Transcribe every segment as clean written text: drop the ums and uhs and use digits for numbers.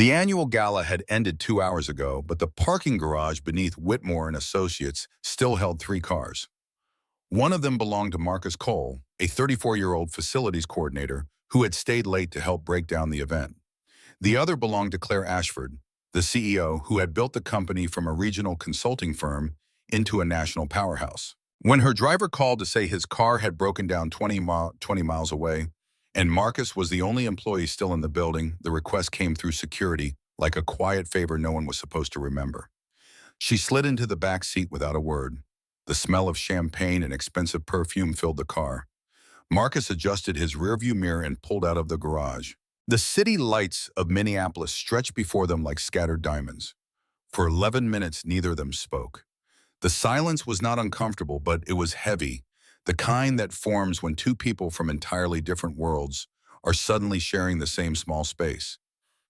The annual gala had ended 2 hours ago, but the parking garage beneath Whitmore and Associates still held 3 cars. One of them belonged to Marcus Cole, a 34-year-old facilities coordinator who had stayed late to help break down the event. The other belonged to Claire Ashford, the CEO who had built the company from a regional consulting firm into a national powerhouse. When her driver called to say his car had broken down 20 miles away, and Marcus was the only employee still in the building, the request came through security like a quiet favor no one was supposed to remember. She slid into the back seat without a word. The smell of champagne and expensive perfume filled the car. Marcus adjusted his rearview mirror and pulled out of the garage. The city lights of Minneapolis stretched before them like scattered diamonds. For 11 minutes, neither of them spoke. The silence was not uncomfortable, but it was heavy, the kind that forms when two people from entirely different worlds are suddenly sharing the same small space.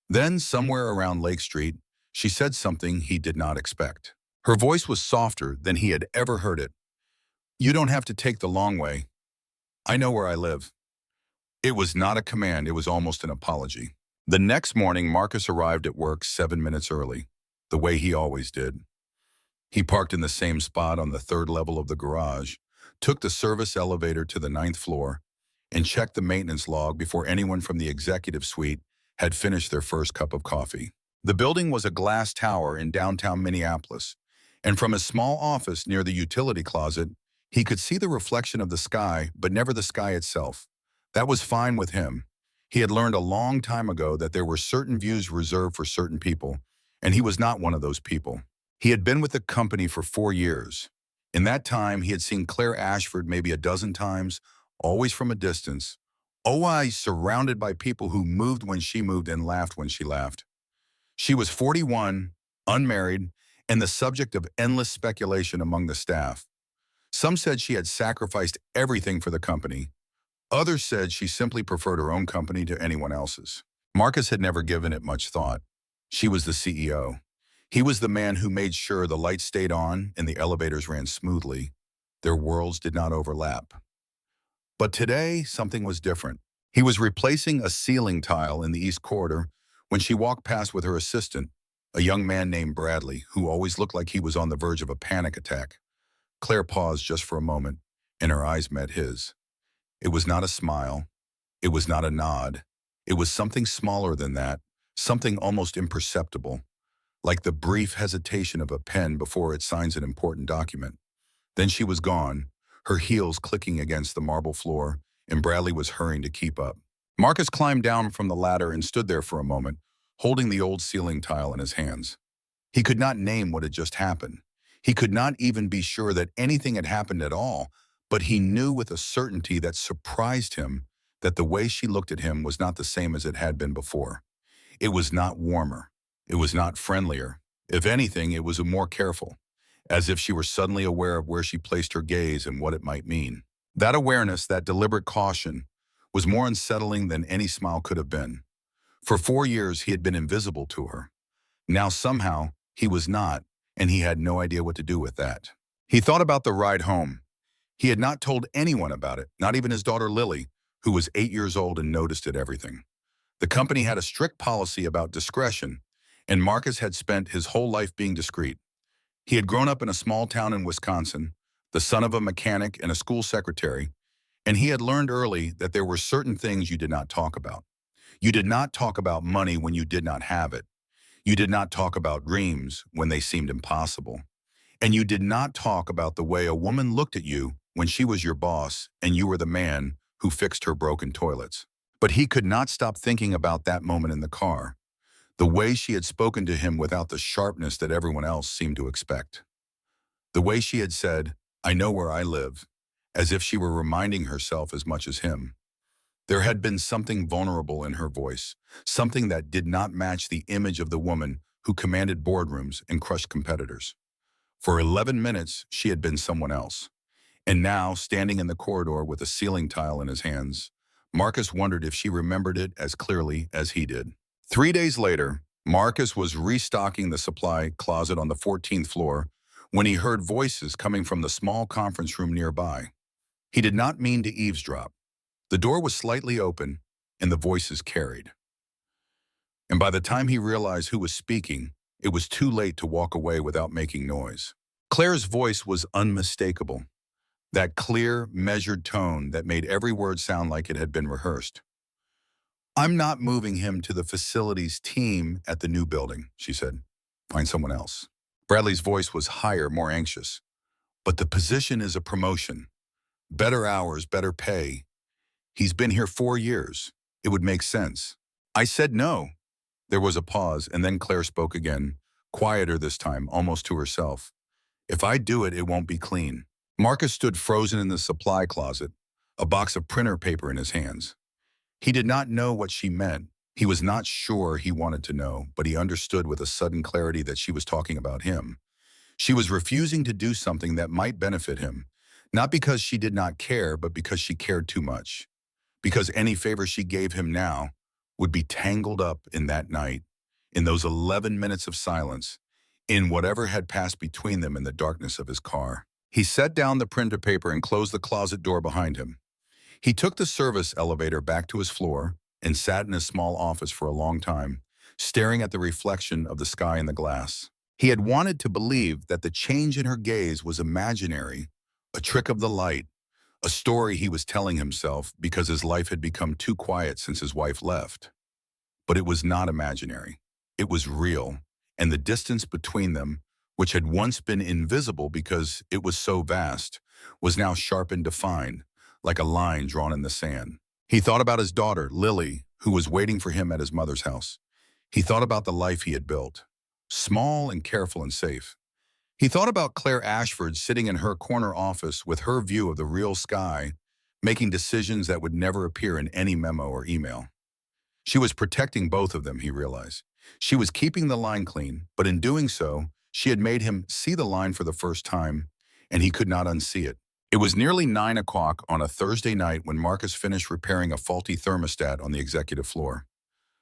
Then, somewhere around Lake Street, she said something he did not expect. Her voice was softer than he had ever heard it. "You don't have to take the long way. I know where I live." It was not a command, it was almost an apology. The next morning, Marcus arrived at work 7 minutes early, the way he always did. He parked in the same spot on the third level of the garage, took the service elevator to the 9th floor, and checked the maintenance log before anyone from the executive suite had finished their first cup of coffee. The building was a glass tower in downtown Minneapolis, and from his small office near the utility closet, he could see the reflection of the sky, but never the sky itself. That was fine with him. He had learned a long time ago that there were certain views reserved for certain people, and he was not one of those people. He had been with the company for 4 years. In that time, he had seen Claire Ashford maybe a dozen times, always from a distance, always surrounded by people who moved when she moved and laughed when she laughed. She was 41, unmarried, and the subject of endless speculation among the staff. Some said she had sacrificed everything for the company. Others said she simply preferred her own company to anyone else's. Marcus had never given it much thought. She was the CEO. He was the man who made sure the lights stayed on and the elevators ran smoothly. Their worlds did not overlap. But today, something was different. He was replacing a ceiling tile in the East Corridor when she walked past with her assistant, a young man named Bradley, who always looked like he was on the verge of a panic attack. Claire paused just for a moment, and her eyes met his. It was not a smile. It was not a nod. It was something smaller than that, something almost imperceptible, like the brief hesitation of a pen before it signs an important document. Then she was gone, her heels clicking against the marble floor, and Bradley was hurrying to keep up. Marcus climbed down from the ladder and stood there for a moment, holding the old ceiling tile in his hands. He could not name what had just happened. He could not even be sure that anything had happened at all, but he knew with a certainty that surprised him that the way she looked at him was not the same as it had been before. It was not warmer. It was not friendlier. If anything, it was more careful, as if she were suddenly aware of where she placed her gaze and what it might mean. That awareness, that deliberate caution, was more unsettling than any smile could have been. For 4 years, he had been invisible to her. Now somehow, he was not, and he had no idea what to do with that. He thought about the ride home. He had not told anyone about it, not even his daughter Lily, who was 8 years old and noticed it everything. The company had a strict policy about discretion, and Marcus had spent his whole life being discreet. He had grown up in a small town in Wisconsin, the son of a mechanic and a school secretary, and he had learned early that there were certain things you did not talk about. You did not talk about money when you did not have it. You did not talk about dreams when they seemed impossible. And you did not talk about the way a woman looked at you when she was your boss and you were the man who fixed her broken toilets. But he could not stop thinking about that moment in the car, the way she had spoken to him without the sharpness that everyone else seemed to expect. The way she had said, "I know where I live," as if she were reminding herself as much as him. There had been something vulnerable in her voice, something that did not match the image of the woman who commanded boardrooms and crushed competitors. For 11 minutes, she had been someone else. And now, standing in the corridor with a ceiling tile in his hands, Marcus wondered if she remembered it as clearly as he did. 3 days later, Marcus was restocking the supply closet on the 14th floor when he heard voices coming from the small conference room nearby. He did not mean to eavesdrop. The door was slightly open, and the voices carried. And by the time he realized who was speaking, it was too late to walk away without making noise. Claire's voice was unmistakable, that clear, measured tone that made every word sound like it had been rehearsed. "I'm not moving him to the facilities team at the new building," she said. "Find someone else." Bradley's voice was higher, more anxious. "But the position is a promotion. Better hours, better pay. He's been here 4 years. It would make sense." "I said no." There was a pause, and then Claire spoke again, quieter this time, almost to herself. "If I do it, it won't be clean." Marcus stood frozen in the supply closet, a box of printer paper in his hands. He did not know what she meant. He was not sure he wanted to know, but he understood with a sudden clarity that she was talking about him. She was refusing to do something that might benefit him, not because she did not care, but because she cared too much. Because any favor she gave him now would be tangled up in that night, in those 11 minutes of silence, in whatever had passed between them in the darkness of his car. He set down the printer paper and closed the closet door behind him. He took the service elevator back to his floor and sat in his small office for a long time, staring at the reflection of the sky in the glass. He had wanted to believe that the change in her gaze was imaginary, a trick of the light, a story he was telling himself because his life had become too quiet since his wife left. But it was not imaginary. It was real, and the distance between them, which had once been invisible because it was so vast, was now sharp and defined, like a line drawn in the sand. He thought about his daughter, Lily, who was waiting for him at his mother's house. He thought about the life he had built, small and careful and safe. He thought about Claire Ashford sitting in her corner office with her view of the real sky, making decisions that would never appear in any memo or email. She was protecting both of them, he realized. She was keeping the line clean, but in doing so, she had made him see the line for the first time, and he could not unsee it. It was nearly 9 o'clock on a Thursday night when Marcus finished repairing a faulty thermostat on the executive floor.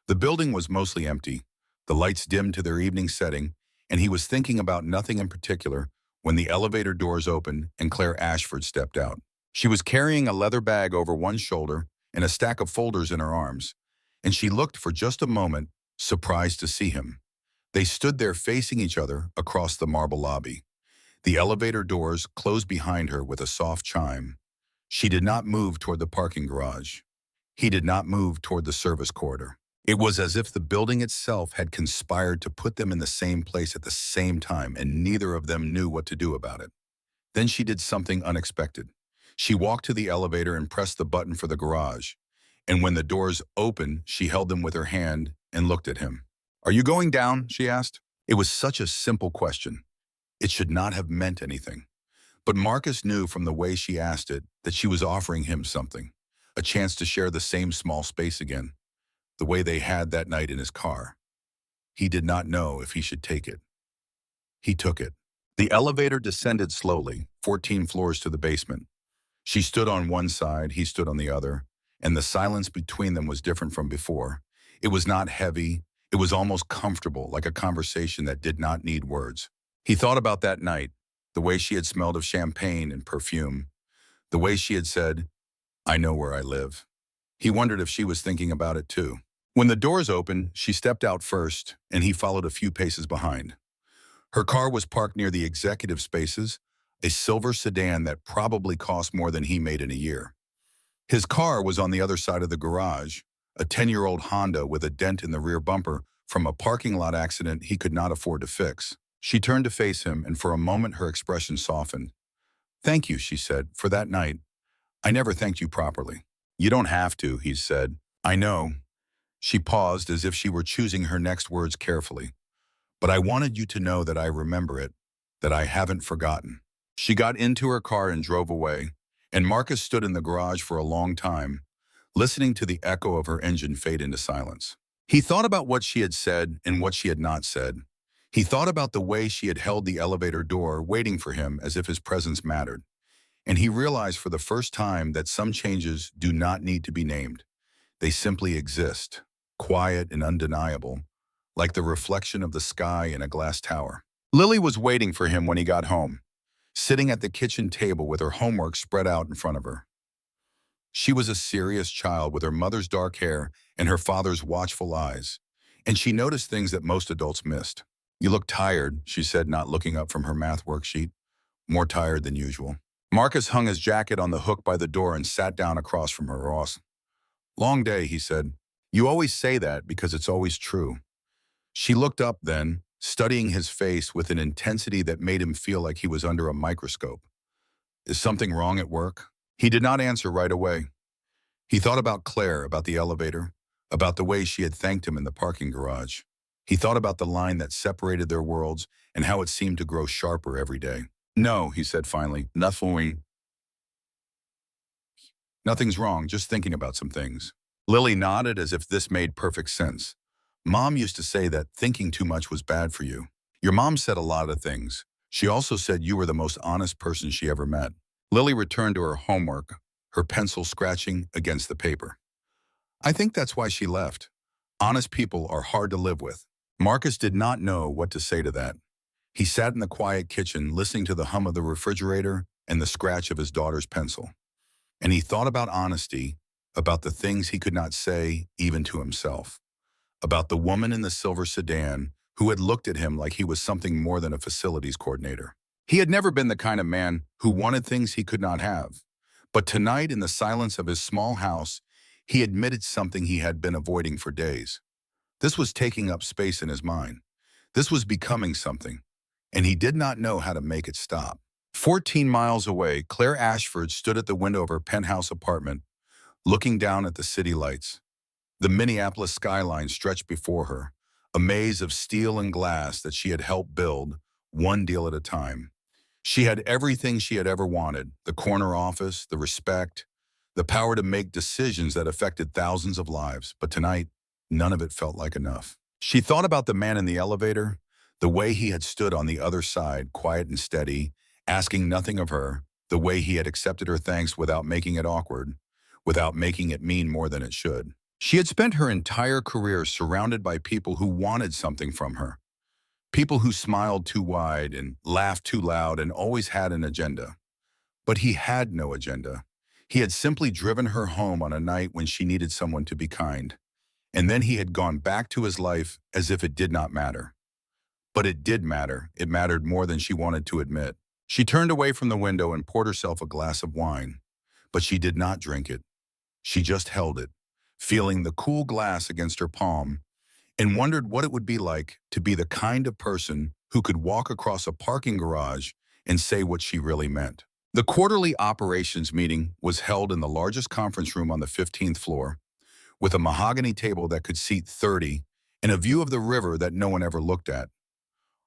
The building was mostly empty, the lights dimmed to their evening setting, and he was thinking about nothing in particular when the elevator doors opened and Claire Ashford stepped out. She was carrying a leather bag over one shoulder and a stack of folders in her arms, and she looked for just a moment, surprised to see him. They stood there facing each other across the marble lobby. The elevator doors closed behind her with a soft chime. She did not move toward the parking garage. He did not move toward the service corridor. It was as if the building itself had conspired to put them in the same place at the same time, and neither of them knew what to do about it. Then she did something unexpected. She walked to the elevator and pressed the button for the garage. And when the doors opened, she held them with her hand and looked at him. "Are you going down?" she asked. It was such a simple question. It should not have meant anything. But Marcus knew from the way she asked it that she was offering him something, a chance to share the same small space again, the way they had that night in his car. He did not know if he should take it. He took it. The elevator descended slowly, 14 floors to the basement. She stood on one side, he stood on the other, and the silence between them was different from before. It was not heavy. It was almost comfortable, like a conversation that did not need words. He thought about that night, the way she had smelled of champagne and perfume, the way she had said, "I know where I live." He wondered if she was thinking about it too. When the doors opened, she stepped out first, and he followed a few paces behind. Her car was parked near the executive spaces, a silver sedan that probably cost more than he made in a year. His car was on the other side of the garage, a 10-year-old Honda with a dent in the rear bumper from a parking lot accident he could not afford to fix. She turned to face him, and for a moment her expression softened. "Thank you," she said, "for that night. I never thanked you properly." "You don't have to," he said. "I know." She paused as if she were choosing her next words carefully. "But I wanted you to know that I remember it, that I haven't forgotten." She got into her car and drove away, and Marcus stood in the garage for a long time, listening to the echo of her engine fade into silence. He thought about what she had said and what she had not said. He thought about the way she had held the elevator door, waiting for him as if his presence mattered. And he realized for the first time that some changes do not need to be named. They simply exist, quiet and undeniable, like the reflection of the sky in a glass tower. Lily was waiting for him when he got home, sitting at the kitchen table with her homework spread out in front of her. She was a serious child with her mother's dark hair and her father's watchful eyes, and she noticed things that most adults missed. "You look tired," she said, not looking up from her math worksheet. "More tired than usual." Marcus hung his jacket on the hook by the door and sat down across from her. "Ross, long day," he said. "You always say that because it's always true." She looked up then, studying his face with an intensity that made him feel like he was under a microscope. "Is something wrong at work?" He did not answer right away. He thought about Claire, about the elevator, about the way she had thanked him in the parking garage. He thought about the line that separated their worlds and how it seemed to grow sharper every day. "No," he said finally, Nothing's wrong, just thinking about some things." Lily nodded as if this made perfect sense. "Mom used to say that thinking too much was bad for you." "Your mom said a lot of things. She also said you were the most honest person she ever met." Lily returned to her homework, her pencil scratching against the paper. "I think that's why she left. Honest people are hard to live with." Marcus did not know what to say to that. He sat in the quiet kitchen listening to the hum of the refrigerator and the scratch of his daughter's pencil. And he thought about honesty, about the things he could not say even to himself, about the woman in the silver sedan who had looked at him like he was something more than a facilities coordinator. He had never been the kind of man who wanted things he could not have. But tonight, in the silence of his small house, he admitted something he had been avoiding for days. This was taking up space in his mind. This was becoming something, and he did not know how to make it stop. 14 miles away, Claire Ashford stood at the window of her penthouse apartment, looking down at the city lights. The Minneapolis skyline stretched before her, a maze of steel and glass that she had helped build, one deal at a time. She had everything she had ever wanted: the corner office, the respect, the power to make decisions that affected thousands of lives. But tonight, none of it felt like enough. She thought about the man in the elevator, the way he had stood on the other side, quiet and steady, asking nothing of her, the way he had accepted her thanks without making it awkward, without making it mean more than it should. She had spent her entire career surrounded by people who wanted something from her, people who smiled too wide and laughed too loud and always had an agenda. But he had no agenda. He had simply driven her home on a night when she needed someone to be kind. And then he had gone back to his life as if it did not matter. But it did matter. It mattered more than she wanted to admit. She turned away from the window and poured herself a glass of wine. But she did not drink it. She just held it, feeling the cool glass against her palm, and wondered what it would be like to be the kind of person who could walk across a parking garage and say what she really meant. The quarterly operations meeting was held in the largest conference room on the 15th floor, with a mahogany table that could seat 30 and a view of the river that no one ever looked at.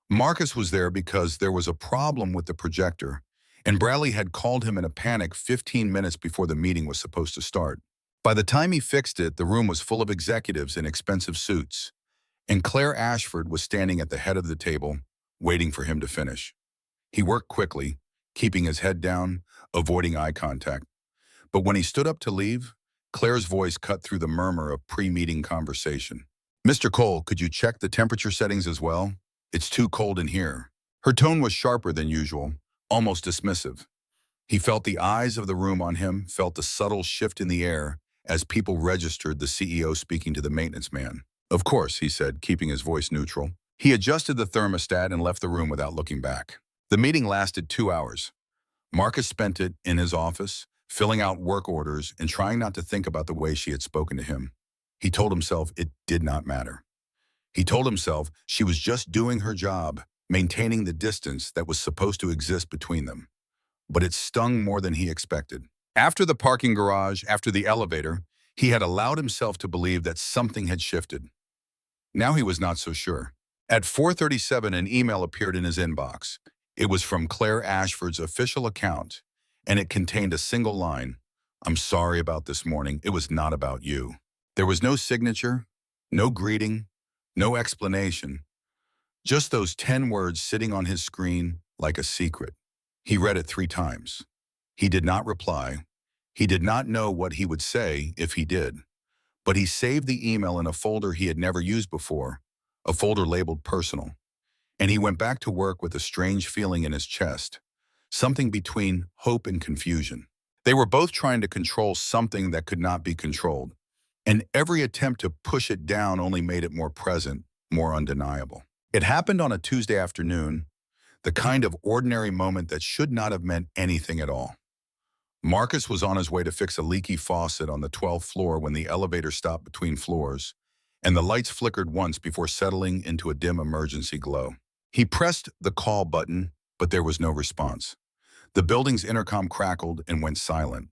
Marcus was there because there was a problem with the projector, and Bradley had called him in a panic 15 minutes before the meeting was supposed to start. By the time he fixed it, the room was full of executives in expensive suits, and Claire Ashford was standing at the head of the table, waiting for him to finish. He worked quickly, keeping his head down, avoiding eye contact. But when he stood up to leave, Claire's voice cut through the murmur of pre-meeting conversation. "Mr. Cole, could you check the temperature settings as well? It's too cold in here." Her tone was sharper than usual, almost dismissive. He felt the eyes of the room on him, felt the subtle shift in the air as people registered the CEO speaking to the maintenance man. "Of course," he said, keeping his voice neutral. He adjusted the thermostat and left the room without looking back. The meeting lasted 2 hours. Marcus spent it in his office, filling out work orders and trying not to think about the way she had spoken to him. He told himself it did not matter. He told himself she was just doing her job, maintaining the distance that was supposed to exist between them. But it stung more than he expected. After the parking garage, after the elevator, he had allowed himself to believe that something had shifted. Now he was not so sure. At 4:37, an email appeared in his inbox. It was from Claire Ashford's official account, and it contained a single line: "I'm sorry about this morning. It was not about you." There was no signature, no greeting, no explanation. Just those 10 words sitting on his screen like a secret. He read it 3 times. He did not reply. He did not know what he would say if he did. But he saved the email in a folder he had never used before, a folder labeled personal. And he went back to work with a strange feeling in his chest, something between hope and confusion. They were both trying to control something that could not be controlled. And every attempt to push it down only made it more present, more undeniable. It happened on a Tuesday afternoon, the kind of ordinary moment that should not have meant anything at all. Marcus was on his way to fix a leaky faucet on the 12th floor when the elevator stopped between floors, and the lights flickered once before settling into a dim emergency glow. He pressed the call button, but there was no response. The building's intercom crackled and went silent.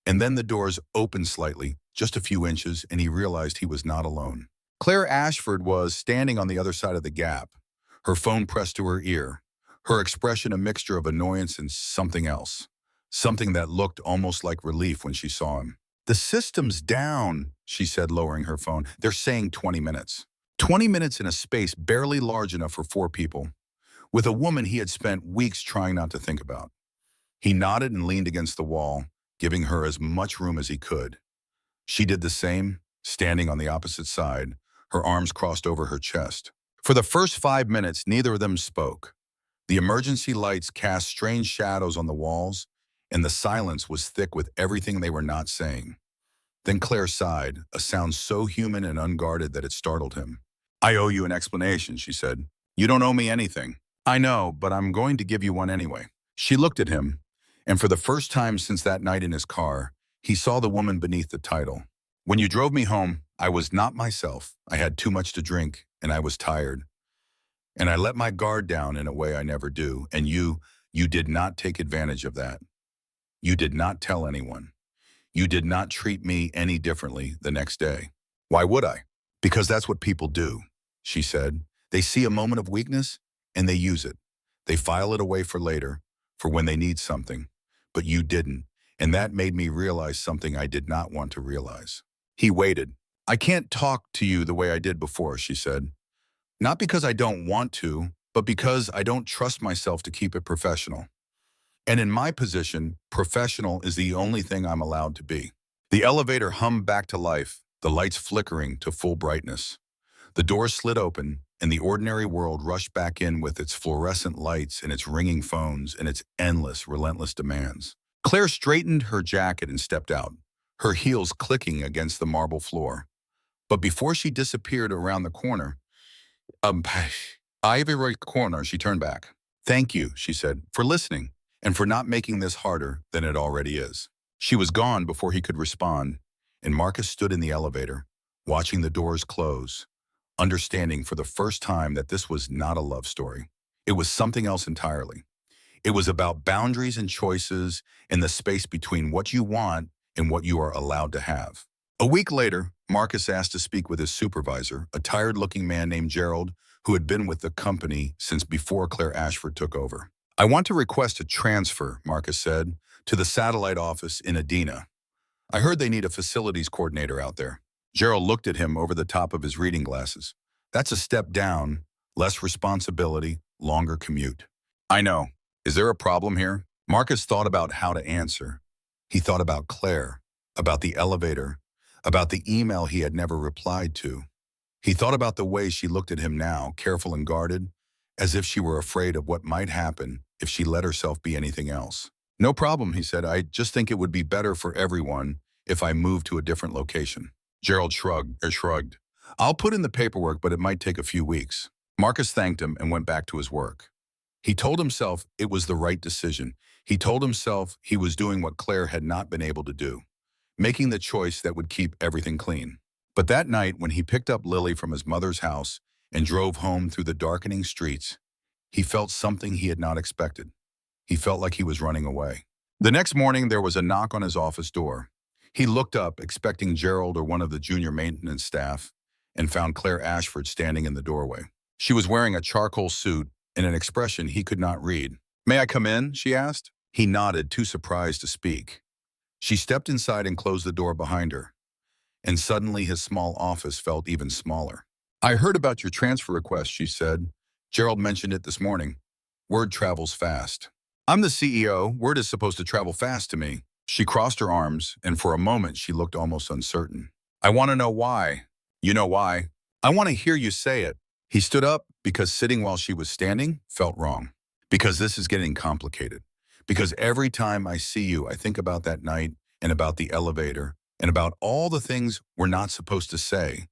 And then the doors opened slightly, just a few inches, and he realized he was not alone. Claire Ashford was standing on the other side of the gap, her phone pressed to her ear, her expression a mixture of annoyance and something else, something that looked almost like relief when she saw him. "The system's down," she said, lowering her phone. "They're saying 20 minutes. 20 minutes in a space barely large enough for 4 people, with a woman he had spent weeks trying not to think about." He nodded and leaned against the wall, giving her as much room as he could. She did the same, standing on the opposite side, her arms crossed over her chest. For the first 5 minutes, neither of them spoke. The emergency lights cast strange shadows on the walls, and the silence was thick with everything they were not saying. Then Claire sighed, a sound so human and unguarded that it startled him. "I owe you an explanation," she said. "You don't owe me anything." "I know, but I'm going to give you one anyway." She looked at him, and for the first time since that night in his car, he saw the woman beneath the title. "When you drove me home, I was not myself. I had too much to drink, and I was tired. And I let my guard down in a way I never do, and you did not take advantage of that. You did not tell anyone. You did not treat me any differently the next day." "Why would I?" "Because that's what people do," she said. "They see a moment of weakness, and they use it. They file it away for later, for when they need something. But you didn't, and that made me realize something I did not want to realize." He waited. "I can't talk to you the way I did before," she said. "Not because I don't want to, but because I don't trust myself to keep it professional. And in my position, professional is the only thing I'm allowed to be." The elevator hummed back to life, the lights flickering to full brightness. The doors slid open, and the ordinary world rushed back in with its fluorescent lights and its ringing phones and its endless, relentless demands. Claire straightened her jacket and stepped out, her heels clicking against the marble floor. But before she disappeared around the corner, Ivory corner, she turned back. "Thank you," she said, "for listening, and for not making this harder than it already is." She was gone before he could respond, and Marcus stood in the elevator, watching the doors close, understanding for the first time that this was not a love story. It was something else entirely. It was about boundaries and choices and the space between what you want and what you are allowed to have. A week later, Marcus asked to speak with his supervisor, a tired-looking man named Gerald, who had been with the company since before Claire Ashford took over. "I want to request a transfer," Marcus said, "to the satellite office in Adena. I heard they need a facilities coordinator out there." Gerald looked at him over the top of his reading glasses. "That's a step down, less responsibility, longer commute." "I know. Is there a problem here?" Marcus thought about how to answer. He thought about Claire, about the elevator, about the email he had never replied to. He thought about the way she looked at him now, careful and guarded, as if she were afraid of what might happen if she let herself be anything else. "No problem," he said. "I just think it would be better for everyone if I moved to a different location." Gerald shrugged. "I'll put in the paperwork, but it might take a few weeks." Marcus thanked him and went back to his work. He told himself it was the right decision. He told himself he was doing what Claire had not been able to do, making the choice that would keep everything clean. But that night, when he picked up Lily from his mother's house and drove home through the darkening streets, he felt something he had not expected. He felt like he was running away. The next morning, there was a knock on his office door. He looked up, expecting Gerald or one of the junior maintenance staff, and found Claire Ashford standing in the doorway. She was wearing a charcoal suit and an expression he could not read. "May I come in?" she asked. He nodded, too surprised to speak. She stepped inside and closed the door behind her, and suddenly his small office felt even smaller. "I heard about your transfer request," she said. "Gerald mentioned it this morning. Word travels fast." "I'm the CEO. Word is supposed to travel fast to me." She crossed her arms, and for a moment she looked almost uncertain. "I want to know why." "You know why." "I want to hear you say it." He stood up because sitting while she was standing felt wrong. "Because this is getting complicated. Because every time I see you, I think about that night and about the elevator and about all the things we're not supposed to say,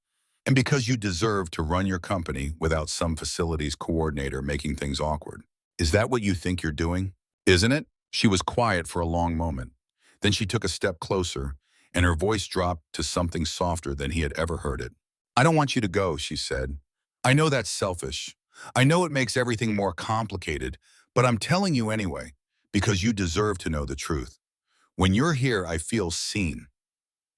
and because you deserve to run your company without some facilities coordinator making things awkward. Is that what you think you're doing? Isn't it? She was quiet for a long moment. Then she took a step closer, and her voice dropped to something softer than he had ever heard it. I don't want you to go, she said. I know that's selfish. I know it makes everything more complicated, but I'm telling you anyway, because you deserve to know the truth. When you're here, I feel seen.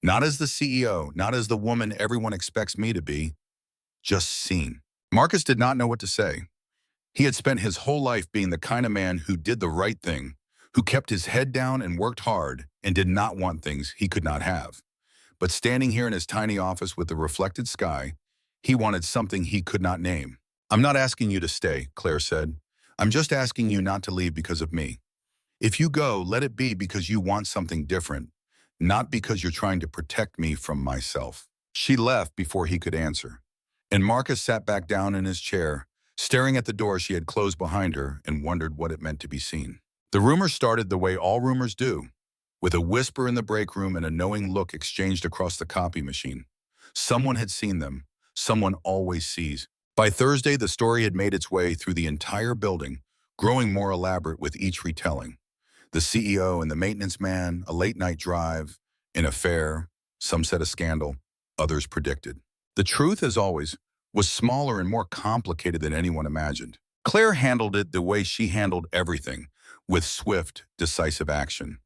Not as the CEO, not as the woman everyone expects me to be, just seen. Marcus did not know what to say. He had spent his whole life being the kind of man who did the right thing, who kept his head down and worked hard and did not want things he could not have. But standing here in his tiny office with the reflected sky, he wanted something he could not name. I'm not asking you to stay, Claire said. I'm just asking you not to leave because of me. If you go, let it be because you want something different, not because you're trying to protect me from myself. She left before he could answer, and Marcus sat back down in his chair, staring at the door she had closed behind her, and wondered what it meant to be seen. The rumor started the way all rumors do, with a whisper in the break room and a knowing look exchanged across the copy machine. Someone had seen them. Someone always sees. By Thursday, the story had made its way through the entire building, growing more elaborate with each retelling. The CEO and the maintenance man, a late-night drive, an affair, some said a scandal, others predicted. The truth, as always, was smaller and more complicated than anyone imagined. Claire handled it the way she handled everything, with swift, decisive action.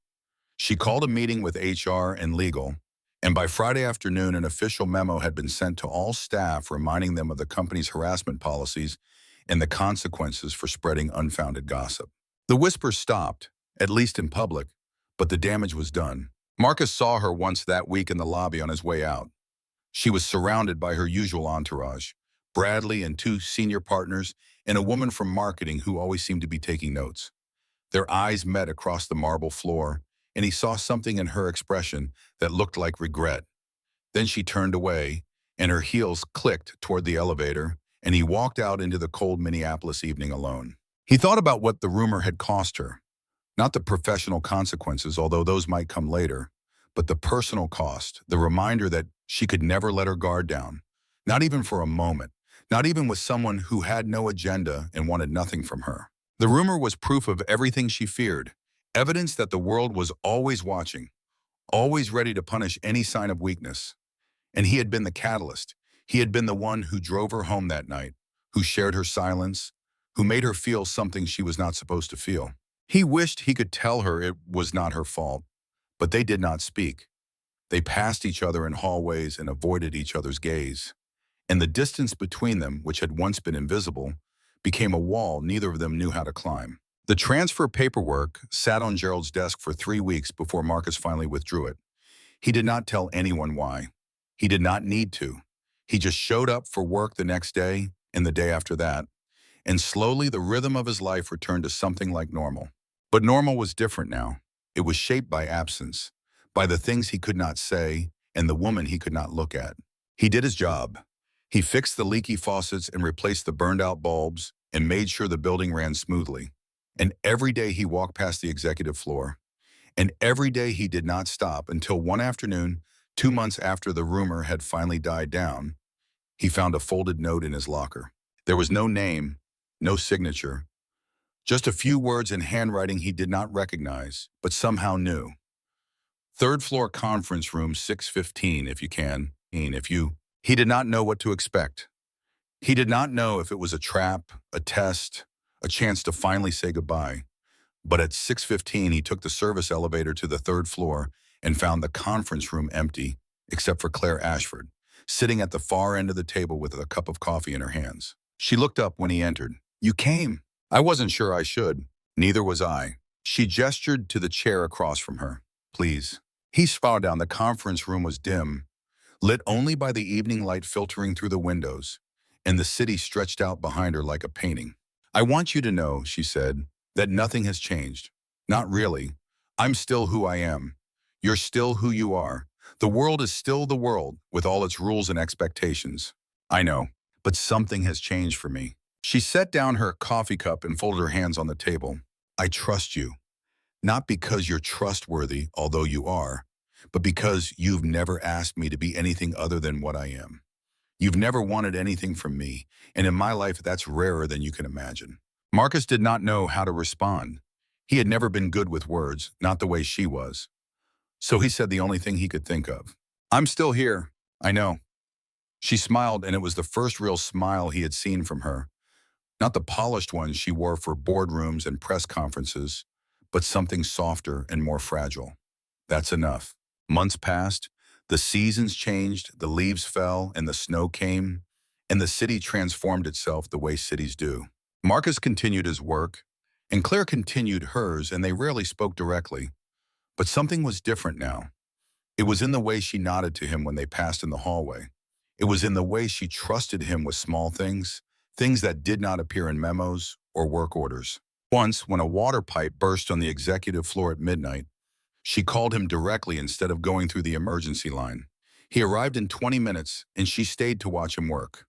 She called a meeting with HR and legal, and by Friday afternoon, an official memo had been sent to all staff reminding them of the company's harassment policies and the consequences for spreading unfounded gossip. The whispers stopped, at least in public, but the damage was done. Marcus saw her once that week in the lobby on his way out. She was surrounded by her usual entourage, Bradley and two senior partners, and a woman from marketing who always seemed to be taking notes. Their eyes met across the marble floor, and he saw something in her expression that looked like regret. Then she turned away, and her heels clicked toward the elevator, and he walked out into the cold Minneapolis evening alone. He thought about what the rumor had cost her. Not the professional consequences, although those might come later, but the personal cost, the reminder that she could never let her guard down, not even for a moment, not even with someone who had no agenda and wanted nothing from her. The rumor was proof of everything she feared, evidence that the world was always watching, always ready to punish any sign of weakness. And he had been the catalyst. He had been the one who drove her home that night, who shared her silence, who made her feel something she was not supposed to feel. He wished he could tell her it was not her fault, but they did not speak. They passed each other in hallways and avoided each other's gaze. And the distance between them, which had once been invisible, became a wall neither of them knew how to climb. The transfer paperwork sat on Gerald's desk for 3 weeks before Marcus finally withdrew it. He did not tell anyone why. He did not need to. He just showed up for work the next day and the day after that, and slowly the rhythm of his life returned to something like normal. But normal was different now. It was shaped by absence, by the things he could not say and the woman he could not look at. He did his job. He fixed the leaky faucets and replaced the burned-out bulbs and made sure the building ran smoothly. And every day he walked past the executive floor. And every day he did not stop until one afternoon, 2 months after the rumor had finally died down, he found a folded note in his locker. There was no name, no signature, just a few words in handwriting he did not recognize, but somehow knew. Third floor conference room 615, if you can, if you. He did not know what to expect. He did not know if it was a trap, a test, a chance to finally say goodbye. But at 6:15, he took the service elevator to the third floor and found the conference room empty, except for Claire Ashford, sitting at the far end of the table with a cup of coffee in her hands. She looked up when he entered. "You came." "I wasn't sure I should." "Neither was I." She gestured to the chair across from her. "Please." He smiled down. The conference room was dim, lit only by the evening light filtering through the windows, and the city stretched out behind her like a painting. "I want you to know," she said, "that nothing has changed. Not really. I'm still who I am. You're still who you are. The world is still the world, with all its rules and expectations. I know, but something has changed for me." She set down her coffee cup and folded her hands on the table. "I trust you. Not because you're trustworthy, although you are, but because you've never asked me to be anything other than what I am. You've never wanted anything from me, and in my life, that's rarer than you can imagine." Marcus did not know how to respond. He had never been good with words, not the way she was. So he said the only thing he could think of. "I'm still here. I know." She smiled, and it was the first real smile he had seen from her. Not the polished ones she wore for boardrooms and press conferences, but something softer and more fragile. "That's enough." Months passed, the seasons changed, the leaves fell, and the snow came, and the city transformed itself the way cities do. Marcus continued his work, and Claire continued hers, and they rarely spoke directly. But something was different now. It was in the way she nodded to him when they passed in the hallway. It was in the way she trusted him with small things, things that did not appear in memos or work orders. Once, when a water pipe burst on the executive floor at midnight, she called him directly instead of going through the emergency line. He arrived in 20 minutes, and she stayed to watch him work.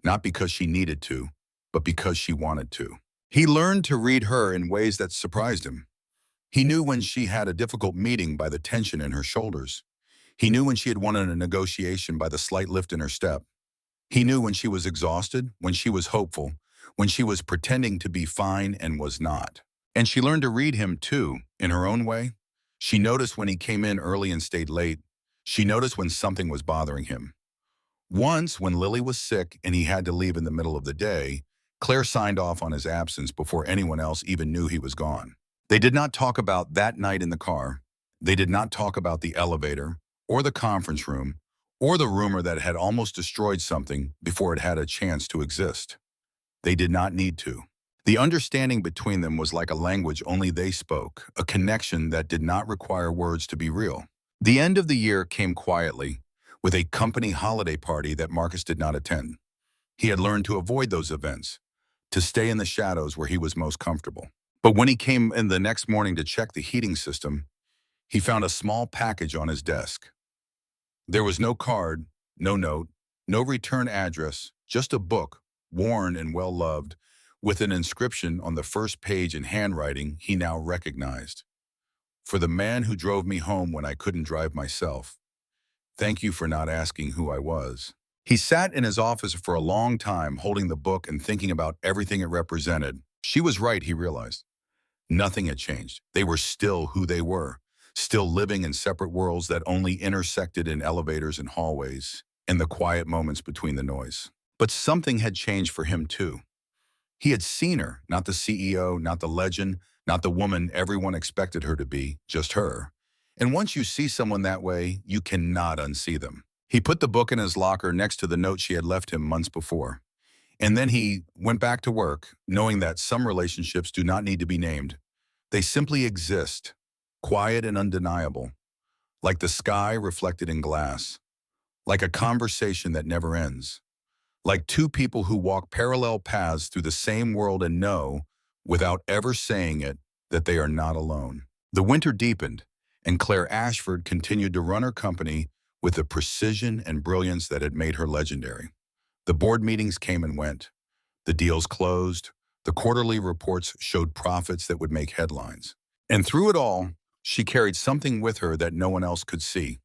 Not because she needed to, but because she wanted to. He learned to read her in ways that surprised him. He knew when she had a difficult meeting by the tension in her shoulders. He knew when she had won in a negotiation by the slight lift in her step. He knew when she was exhausted, when she was hopeful, when she was pretending to be fine and was not. And she learned to read him, too, in her own way. She noticed when he came in early and stayed late. She noticed when something was bothering him. Once, when Lily was sick and he had to leave in the middle of the day, Claire signed off on his absence before anyone else even knew he was gone. They did not talk about that night in the car. They did not talk about the elevator, or the conference room, or the rumor that had almost destroyed something before it had a chance to exist. They did not need to. The understanding between them was like a language only they spoke, a connection that did not require words to be real. The end of the year came quietly, with a company holiday party that Marcus did not attend. He had learned to avoid those events, to stay in the shadows where he was most comfortable. But when he came in the next morning to check the heating system, he found a small package on his desk. There was no card, no note, no return address, just a book, worn and well-loved, with an inscription on the first page in handwriting he now recognized. "For the man who drove me home when I couldn't drive myself. Thank you for not asking who I was." He sat in his office for a long time holding the book and thinking about everything it represented. She was right, he realized. Nothing had changed. They were still who they were, still living in separate worlds that only intersected in elevators and hallways, and the quiet moments between the noise. But something had changed for him too. He had seen her, not the CEO, not the legend, not the woman everyone expected her to be, just her. And once you see someone that way, you cannot unsee them. He put the book in his locker next to the note she had left him months before. And then he went back to work, knowing that some relationships do not need to be named. They simply exist, quiet and undeniable, like the sky reflected in glass, like a conversation that never ends, like two people who walk parallel paths through the same world and know, without ever saying it, that they are not alone. The winter deepened, and Claire Ashford continued to run her company with the precision and brilliance that had made her legendary. The board meetings came and went. The deals closed. The quarterly reports showed profits that would make headlines. And through it all, she carried something with her that no one else could see.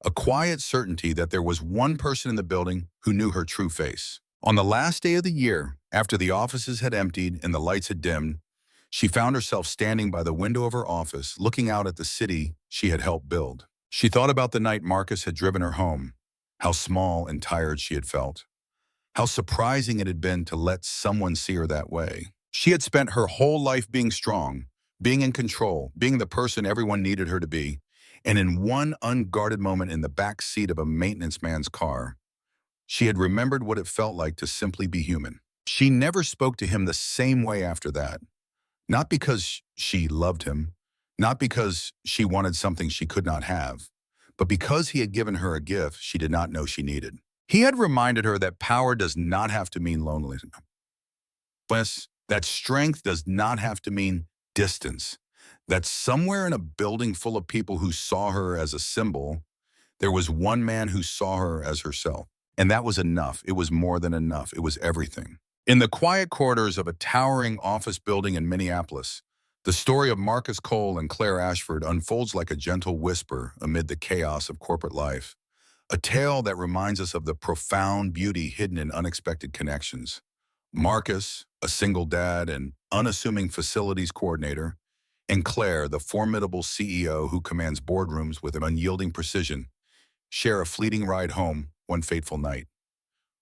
A quiet certainty that there was one person in the building who knew her true face. On the last day of the year, after the offices had emptied and the lights had dimmed, she found herself standing by the window of her office, looking out at the city she had helped build. She thought about the night Marcus had driven her home, how small and tired she had felt. How surprising it had been to let someone see her that way. She had spent her whole life being strong, being in control, being the person everyone needed her to be. And in one unguarded moment in the back seat of a maintenance man's car, she had remembered what it felt like to simply be human. She never spoke to him the same way after that. Not because she loved him, not because she wanted something she could not have, but because he had given her a gift she did not know she needed. He had reminded her that power does not have to mean loneliness. That strength does not have to mean distance. That somewhere in a building full of people who saw her as a symbol, there was one man who saw her as herself. And that was enough. It was more than enough. It was everything. In the quiet corridors of a towering office building in Minneapolis, The story of Marcus Cole and Claire Ashford unfolds like a gentle whisper amid the chaos of corporate life, a tale that reminds us of the profound beauty hidden in unexpected connections. Marcus, a single dad and unassuming facilities coordinator, and Claire, the formidable CEO who commands boardrooms with an unyielding precision, share a fleeting ride home one fateful night.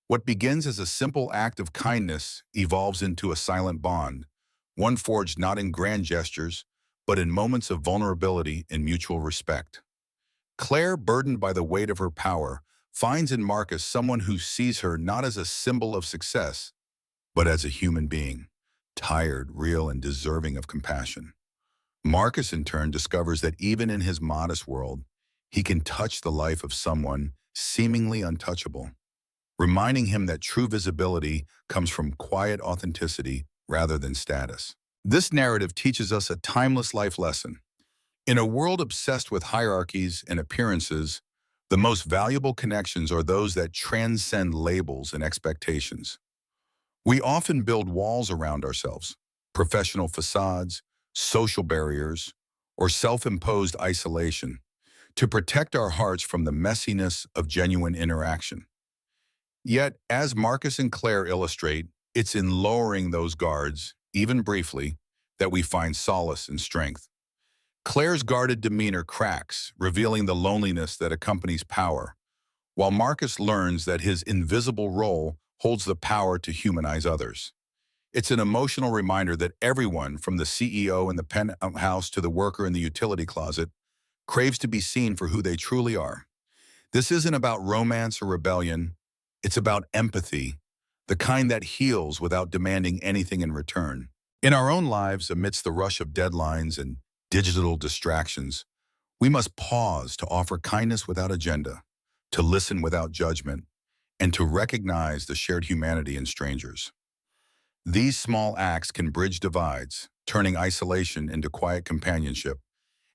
What begins as a simple act of kindness evolves into a silent bond, one forged not in grand gestures, but in moments of vulnerability and mutual respect. Claire, burdened by the weight of her power, finds in Marcus someone who sees her not as a symbol of success, but as a human being, tired, real, and deserving of compassion. Marcus, in turn, discovers that even in his modest world, he can touch the life of someone seemingly untouchable, reminding him that true visibility comes from quiet authenticity rather than status. This narrative teaches us a timeless life lesson. In a world obsessed with hierarchies and appearances, the most valuable connections are those that transcend labels and expectations. We often build walls around ourselves, professional facades, social barriers, or self-imposed isolation, to protect our hearts from the messiness of genuine interaction. Yet, as Marcus and Claire illustrate, it's in lowering those guards, even briefly, that we find solace and strength. Claire's guarded demeanor cracks, revealing the loneliness that accompanies power, while Marcus learns that his invisible role holds the power to humanize others. It's an emotional reminder that everyone, from the CEO in the penthouse to the worker in the utility closet, craves to be seen for who they truly are. This isn't about romance or rebellion. It's about empathy, the kind that heals without demanding anything in return. In our own lives, amidst the rush of deadlines and digital distractions, we must pause to offer kindness without agenda, to listen without judgment, and to recognize the shared humanity in strangers. These small acts can bridge divides, turning isolation into quiet companionship,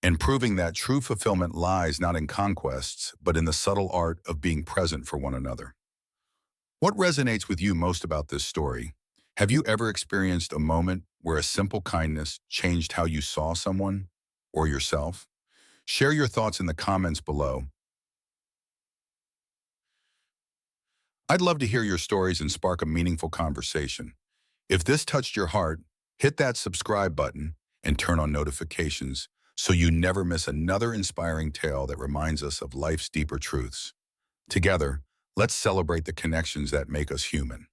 and proving that true fulfillment lies not in conquests, but in the subtle art of being present for one another. What resonates with you most about this story? Have you ever experienced a moment where a simple kindness changed how you saw someone or yourself? Share your thoughts in the comments below. I'd love to hear your stories and spark a meaningful conversation. If this touched your heart, hit that subscribe button and turn on notifications so you never miss another inspiring tale that reminds us of life's deeper truths. Together, let's celebrate the connections that make us human.